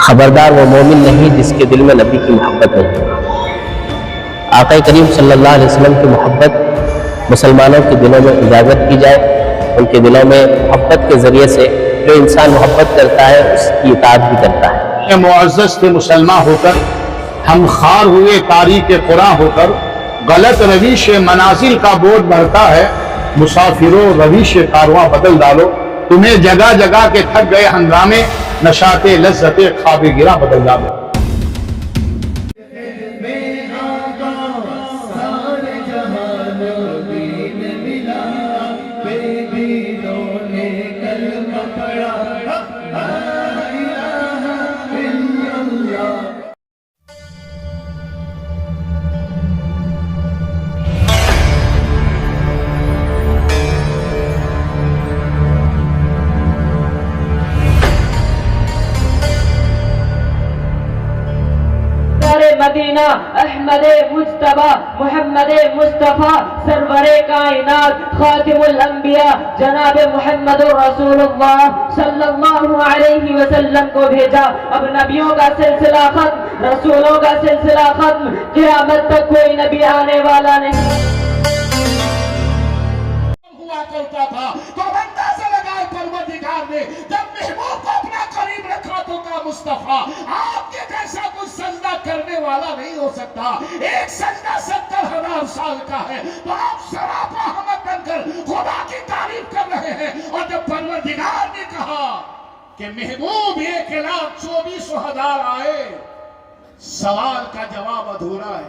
खबरदार वो मोमिन नहीं जिसके दिल में नबी की मोहब्बत नहीं। आक़ा करीम सल्लल्लाहु अलैहि वसल्लम की मोहब्बत मुसलमानों के दिलों में उजागर की जाए, उनके दिलों में मोहब्बत के ज़रिए से जो इंसान मोहब्बत करता है उसकी इताअत भी करता है। मुअज़्ज़ज़ के मुसलमान होकर हम खार हुए तारीक़ कुरान होकर गलत रवीश मनाजिल का बोझ बढ़ता है। मुसाफिरों रवीश कारवां बदल डालो, तुम्हें जगह जगह के थक गए हंगामे नशाते लज्जते ख्वाबे गिरा बदल डालो। मदीना अहमद मुज्तबा मोहम्मद मुस्तफ़ा सरवरे कायनात खातिमुल अंबिया जनाब मोहम्मद रसूलुल्लाह सल्लल्लाहु अलैहि वसल्लम को भेजा। अब नबियों का सिलसिला खत्म, रसूलों का सिलसिला खत्म, क़यामत तक कोई नबी आने वाला नहीं। हुआ करता था तो अंदाज़ा लगाए परवरदिगार ने जब महबूब को अपना करीब रखा तो का मुस्तफा आपके जैसा कुछ सजदा करने वाला नहीं हो सकता। एक सजदा 70,000 साल का है तो आप सरापा हमद बनकर खुदा की तारीफ कर रहे हैं। और जब परवरदिगार ने कहा कि महबूब 1,24,000 आए, सवाल का जवाब अधूरा है।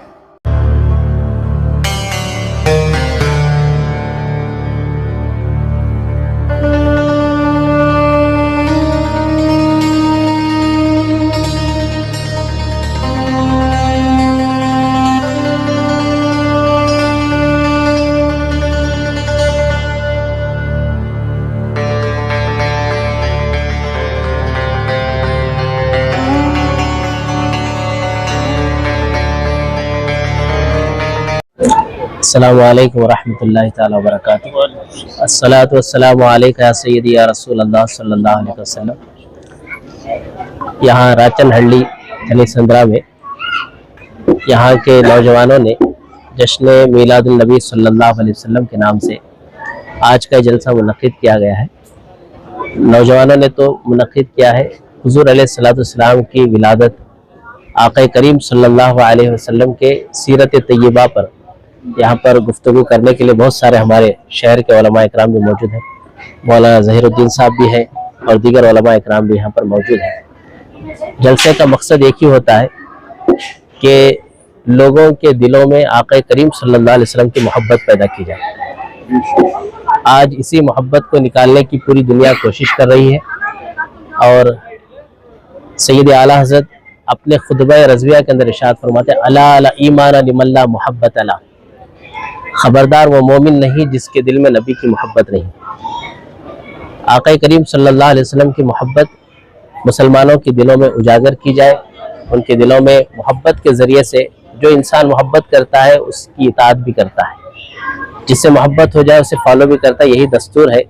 अस्सलामु अलैकुम वरहमतुल्लाहि तआला वबरकातुहू। अस्सलातु वस्सलामु अलैका या सय्यदी या रसूलल्लाह सल्लल्लाहु अलैहि वसल्लम। यहाँ राचनहल्ली धनीसंद्रा में यहाँ के नौजवानों ने जश्न मीलादुन नबी सल्लल्लाहु अलैहि वसल्लम के नाम से आज का जलसा मुनक़्क़िद किया गया है। नौजवानों ने तो मुनक़्क़िद किया है हुज़ूर अलैहिस्सलातु वस्सलाम की विलादत आक़ा करीम सल्लल्लाहु अलैहि वसल्लम के सीरत तय्यबा पर यहाँ पर गुफ्तगू करने के लिए बहुत सारे हमारे शहर के उलमा इकराम भी मौजूद हैं। मौलाना ज़हीरुद्दीन साहब भी हैं और दीगर उलमा इकराम भी यहाँ पर मौजूद हैं। जलसे का मकसद एक ही होता है कि लोगों के दिलों में आक़ा करीम सल्लल्लाहु अलैहि वसल्लम की मोहब्बत पैदा की जाए। आज इसी मोहब्बत को निकालने की पूरी दुनिया कोशिश कर रही है और सैयद आला हज़रत अपने खुतबा रज़विया के अंदर इरशाद फरमाते हैं, अला अला ईमान लिमन ला मोहब्बत अला। खबरदार वो मोमिन नहीं जिसके दिल में नबी की मोहब्बत नहीं। आक़ा करीम सल्लल्लाहु अलैहि वसल्लम की मोहब्बत मुसलमानों के दिलों में उजागर की जाए, उनके दिलों में मोहब्बत के ज़रिए से जो इंसान मोहब्बत करता है उसकी इताअत भी करता है, जिससे मोहब्बत हो जाए उसे फॉलो भी करता है। यही दस्तूर है।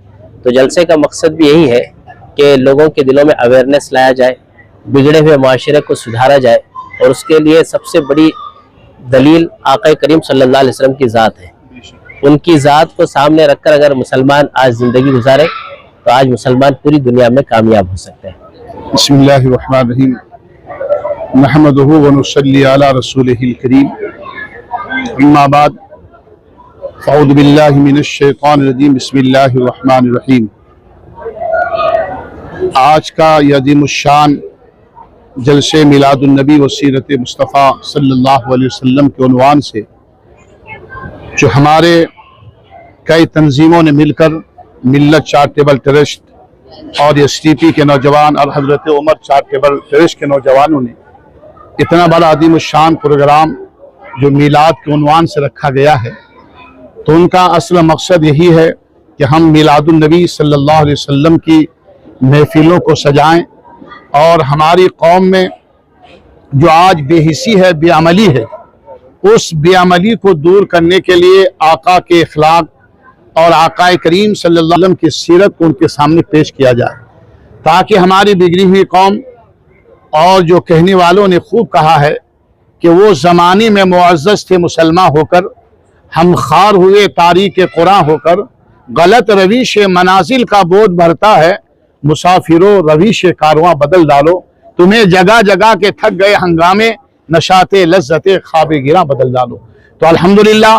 तो जलसे का मकसद भी यही है कि लोगों के दिलों में अवेयरनेस लाया जाए, बिगड़े हुए माशरे को सुधारा जाए और उसके लिए सबसे बड़ी दलील आक़ा करीम सल्लल्लाहु अलैहि वसल्लम की ज़ात है। उनकी ज़ात को सामने रखकर अगर मुसलमान आज ज़िंदगी गुजारे तो आज मुसलमान पूरी दुनिया में कामयाब हो सकते हैं। बिस्मिल्लाहिर्रहमानिर्रहीम नहमदुहु व नुसल्ली अला रसूलिहिल करीम अम्मा बाद फ़अऊज़ु बिल्लाहि मिनश शैतानिर रजीम बिस्मिल्लाहिर्रहमानिर्रहीम। आज का यदीमुश्शान जलसे मिलादुन नबी व सीरत मुस्तफ़ा सल्लल्लाहु अलैहि वसल्लम के उन्वान से जो हमारे कई तंजीमों ने मिलकर मिल्लत चैरिटेबल ट्रस्ट और एसटीपी के नौजवान और हज़रत उमर चैरिटेबल ट्रस्ट के नौजवानों ने इतना बड़ा अज़ीमुश्शान प्रोग्राम जो मीलाद के उन्वान से रखा गया है, तो उनका असल मकसद यही है कि हम मिलादुन नबी सल्लल्लाहु अलैहि वसल्लम की महफिलों को सजाएं और हमारी कौम में जो आज बेहिसी है, बेअमली है, उस बेअमली को दूर करने के लिए आका के अखलाक और आका करीम सल्लल्लाहु अलैहि वसल्लम की सीरत को उनके सामने पेश किया जाए, ताकि हमारी बिगड़ी हुई कौम और जो कहने वालों ने खूब कहा है कि वो ज़माने में मुअज़्ज़ज़ थे मुसलमान होकर, हम खार हुए तारीक़ कुरान होकर, गलत रवीश मनाजिल का बोझ भरता है, मुसाफिरों रवीश कारवां बदल डालो, तुम्हें जगह जगह के थक गए हंगामे, नशाते लज्जते ख्वाबे गिरा बदल डालो। तो अल्हम्दुलिल्लाह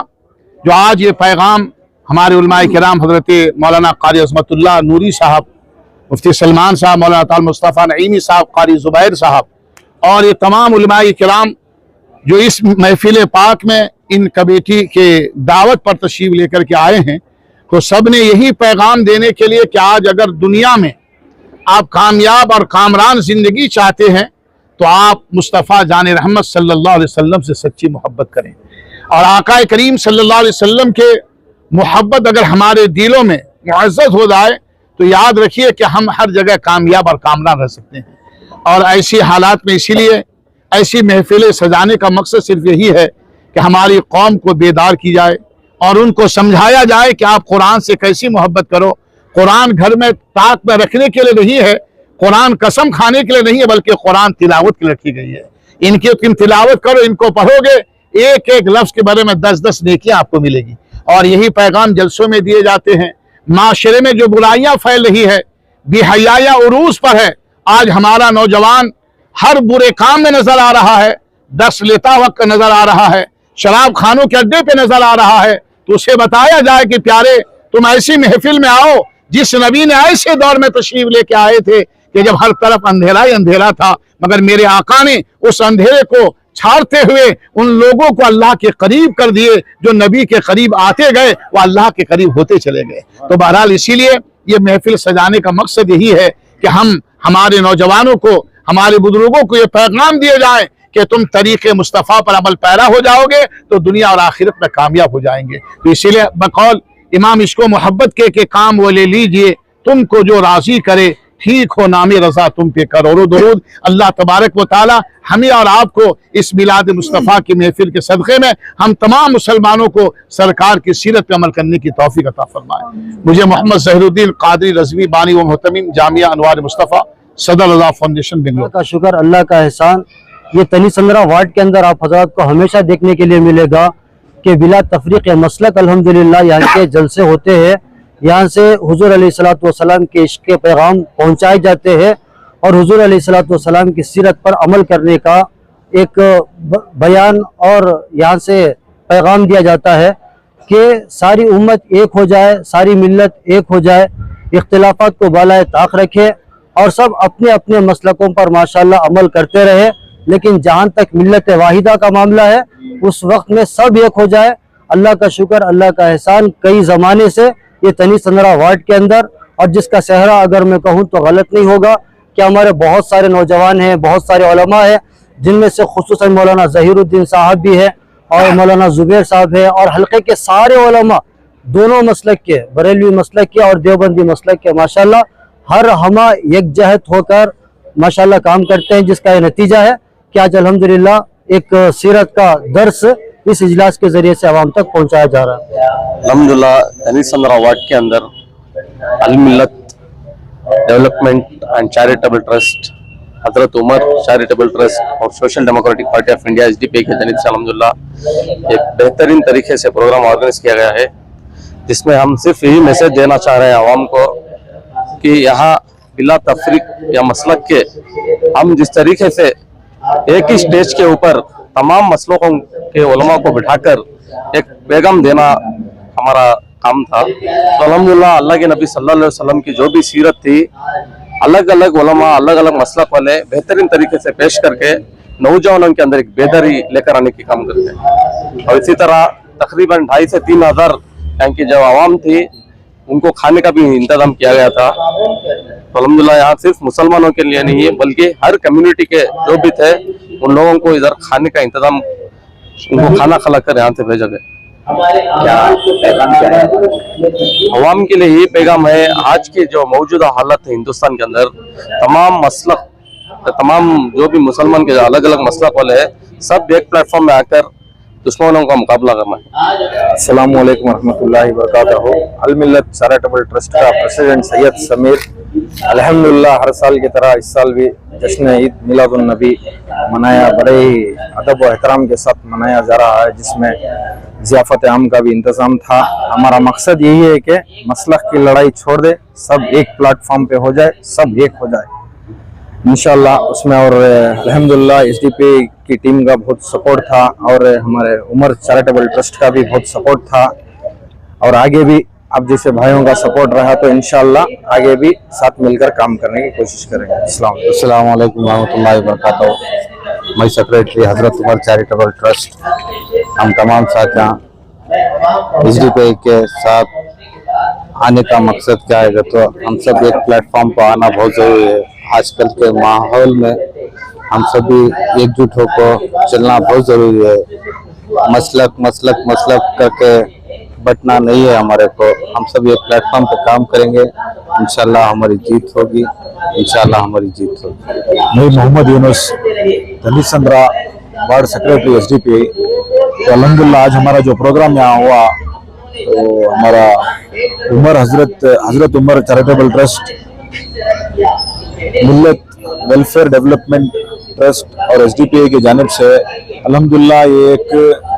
जो आज ये पैगाम हमारे उलमाए किराम हज़रत मौलाना क़ारी अज़मतुल्लाह नूरी साहब, मुफ्ती सलमान साहब, मौलाना ताल मुस्तफ़ा नईमी साहब, क़ारी ज़ुबैर साहब और ये तमाम उलमाए किराम जो इस महफिल पाक में इन कमेटी के दावत पर तशरीफ़ लेकर के आए हैं, तो सब ने यही पैगाम देने के लिए कि आज अगर दुनिया में आप कामयाब और कामरान ज़िंदगी चाहते हैं तो आप मुस्तफ़ा जान रहमत सल्लल्लाहु अलैहि वसल्लम से सच्ची मोहब्बत करें। और आका करीम सल्लल्लाहु अलैहि वसल्लम के मोहब्बत अगर हमारे दिलों में मुअज़्ज़ज़ हो जाए तो याद रखिए कि हम हर जगह कामयाब और कामरान रह सकते हैं। और ऐसी हालात में इसीलिए ऐसी महफिलें सजाने का मकसद सिर्फ यही है कि हमारी कौम को बेदार की जाए और उनको समझाया जाए कि आप कुरान से कैसी मोहब्बत करो। कुरान घर में ताक में रखने के लिए नहीं है, कुरान कसम खाने के लिए नहीं है, बल्कि कुरान तिलावत के लिए रखी गई है। इनकी तुम तिलावत करो, इनको पढ़ोगे, एक एक लफ्ज के बारे में 10-10 नेकियां आपको मिलेगी। और यही पैगाम जलसों में दिए जाते हैं। माशरे में जो बुराइयां फैल रही है, बेहयाया उरूज पर है। आज हमारा नौजवान हर बुरे काम में नजर आ रहा है, दस लेता वक्त नजर आ रहा है, शराब खानों के अड्डे पे नजर आ रहा है। तो उसे बताया जाए कि प्यारे तुम ऐसी महफिल में आओ जिस नबी ने ऐसे दौर में तशरीफ लेके आए थे कि जब हर तरफ अंधेरा ही अंधेरा था, मगर मेरे आका ने उस अंधेरे को छाड़ते हुए उन लोगों को अल्लाह के करीब कर दिए। जो नबी के करीब आते गए वो अल्लाह के करीब होते चले गए। तो बहरहाल इसीलिए ये महफिल सजाने का मकसद यही है कि हम हमारे नौजवानों को, हमारे बुजुर्गों को ये पैगाम दिए जाए कि तुम तरीक़े मुस्तफ़ा पर अमल पैरा हो जाओगे तो दुनिया और आखिरत में कामयाब हो जाएंगे। तो इसीलिए बकौल इमाम इसको मोहब्बत के काम वो ले लीजिए, तुमको जो राजी करे, ठीक हो नामे रजा तुम पे करोड़ों दरूद। अल्लाह तबारक व तआला हमें और आपको इस मिलाद मुस्तफ़ा की महफिल के सदक़े में हम तमाम मुसलमानों को सरकार की सीरत पर अमल करने की तौफीक अता फरमाए। मुझे मोहम्मद ज़हीरुद्दीन क़ादरी रज़वी बानी व मुहतमिम जामिया अनवार मुस्तफ़ा सदर रज़ा फाउंडेशन बेंगलुरु का शुक्र, अल्लाह का एहसान। ये तनी 15 वार्ड के अंदर आप हज़रात को हमेशा देखने के लिए मिलेगा कि बिला तफरीक मसलक अल्हम्दुलिल्लाह यहाँ के जलसे होते हैं। यहाँ से हुजूर अलैहिस्सलातु वस्सलाम के इश्क़ के पैगाम पहुँचाए जाते हैं और हुजूर अलैहिस्सलातु वस्सलाम की सीरत पर अमल करने का एक बयान और यहाँ से पैगाम दिया जाता है कि सारी उम्मत एक हो जाए, सारी मिल्लत एक हो जाए, इख्तिलाफात को बालाए ताक रखे और सब अपने अपने मसलकों पर माशाअल्लाह अमल करते रहे। लेकिन जहाँ तक मिल्लत वाहिदा का मामला है उस वक्त में सब एक हो जाए। अल्लाह का शुक्र, अल्लाह का एहसान, कई ज़माने से ये तनी 15 वार्ड के अंदर, और जिसका सहरा अगर मैं कहूँ तो गलत नहीं होगा कि हमारे बहुत सारे नौजवान हैं, बहुत सारे उलमा हैं, जिनमें से खुसूसन मौलाना ज़हीरुद्दीन साहब भी है और मौलाना ज़ुबैर साहब है और हल्के के सारे उलमा दोनों मसलक के, बरेलवी मसलक के और देवबंदी मसलक के माशाल्लाह हर हमा यकजहत होकर माशाल्लाह काम करते हैं, जिसका ये नतीजा है कि आज अल्हम्दुलिल्लाह एक सीरत का दर्स इस इजलास के जरिए से आवाम तक पहुंचाया जा रहा है। अल्हम्दुलिल्लाह तनी 15 वार्ड के अंदर अल मिल्लत development and charitable trust, Hazrat Umar charitable trust और social democratic party of India SDP की जानिब से अल्हम्दुलिल्लाह एक बेहतरीन तरीके से प्रोग्राम ऑर्गेनाइज किया गया है, जिसमें हम सिर्फ यही मैसेज देना चाह रहे हैं आवाम को कि यहाँ बिला तफरीक या मसलक के हम जिस तरीके से एक ही स्टेज के ऊपर तमाम मसलों के उलमा को बिठाकर एक पैगाम देना हमारा काम था। तो अल्हम्दुलिल्लाह अल्लाह के नबी सल्लल्लाहु अलैहि वसल्लम की जो भी सीरत थी, अलग अलग उलमा अलग अलग मसलक वाले बेहतरीन तरीके से पेश करके नौजवानों के अंदर एक बेदारी लेकर आने की काम करते हैं। और इसी तरह तकरीबन 2,500 से 3,000 यहाँ की जो आवाम थी उनको खाने का भी इंतजाम किया गया था। तो अल्हम्दुलिल्लाह यहाँ सिर्फ मुसलमानों के लिए नहीं है बल्कि हर कम्युनिटी के जो भी थे उन लोगों को इधर खाने का इंतजाम, उनको खाना खिलाकर यहाँ से भेजा गया। अवाम के लिए ये पैगाम है, आज की जो मौजूदा हालत है हिंदुस्तान के अंदर, तमाम मसलक, तमाम जो भी मुसलमान के अलग अलग मसलक वाले हैं, सब एक प्लेटफॉर्म में आकर दुश्मनों का मुकाबला करना है। अस्सलामु अलैकुम रहमतुल्लाहि व बरकातहू। अल मिल्लत चैरिटेबल ट्रस्ट का प्रेसिडेंट सैयद समीर अल्हम्दुलिल्लाह हर साल की तरह इस साल भी जश्न ईद मिलादुन नबी मनाया, बड़े ही अदब व एहतराम के साथ मनाया जा रहा है, जिसमें ज़ियाफ़त आम का भी इंतज़ाम था। हमारा मकसद यही है कि मसलक की लड़ाई छोड़ दे, सब एक प्लेटफॉर्म पे हो जाए, सब एक हो जाए इंशाल्लाह उसमें। और अल्हम्दुलिल्लाह SDP की टीम का बहुत सपोर्ट था और हमारे उमर चैरिटेबल ट्रस्ट का भी बहुत सपोर्ट था, और आगे भी आप जैसे भाइयों का सपोर्ट रहा तो इंशाल्लाह आगे भी साथ मिलकर काम करने की कोशिश करेंगे। अस्सलाम वालेकुम रहमतुल्लाहि व बरकातहू। मैं सेक्रेटरी हजरत उमर चैरिटेबल ट्रस्ट, हम तमाम साथियाँ SDP के साथ आने का मकसद क्या है तो हम सब एक प्लेटफॉर्म पर आना बहुत ज़रूरी है। आजकल के माहौल में हम सभी एकजुट होकर चलना बहुत ज़रूरी है। मसलक करके बटना नहीं है हमारे को, हम सब एक प्लेटफॉर्म पे काम करेंगे, इंशाल्लाह हमारी जीत होगी, इंशाल्लाह हमारी जीत होगी। मैं मोहम्मद यूनुस, दलित संद्रा वार्ड सेक्रेटरी SDP। तो अल्हम्दुलिल्लाह आज हमारा जो प्रोग्राम यहाँ हुआ तो हमारा हजरत उमर चैरिटेबल ट्रस्ट, मिल्लत वेलफेयर डेवलपमेंट ट्रस्ट और SDP की जानिब से अल्हम्दुलिल्लाह ये एक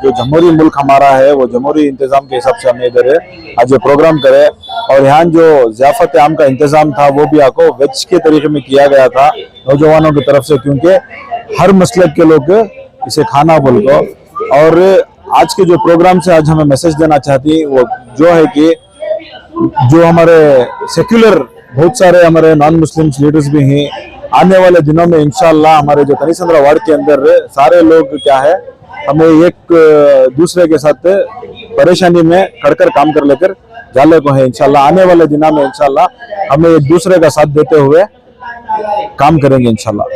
जो जमहूरी मुल्क हमारा है वो जमहूरी इंतज़ाम के हिसाब से हमें इधर आज ये प्रोग्राम करे। और यहाँ जो ज़ियाफ़त आम का इंतज़ाम था वो भी आपको वेज के तरीके में किया गया था नौजवानों की तरफ से, क्योंकि हर मसलक के लोग इसे खाना बोल को। और आज के जो प्रोग्राम से आज हमें मैसेज देना चाहती वो जो है कि जो हमारे सेक्युलर बहुत सारे हमारे नॉन मुस्लिम लीडर्स भी हैं, आने वाले दिनों में इंशाल्लाह हमारे जो तनी संद्रा वार्ड के अंदर सारे लोग क्या है हमें एक दूसरे के साथ परेशानी में खड़कर काम कर लेकर जाले को है। इंशाल्लाह आने वाले दिनों में इंशाल्लाह हमें एक दूसरे का साथ देते हुए काम करेंगे इंशाल्लाह।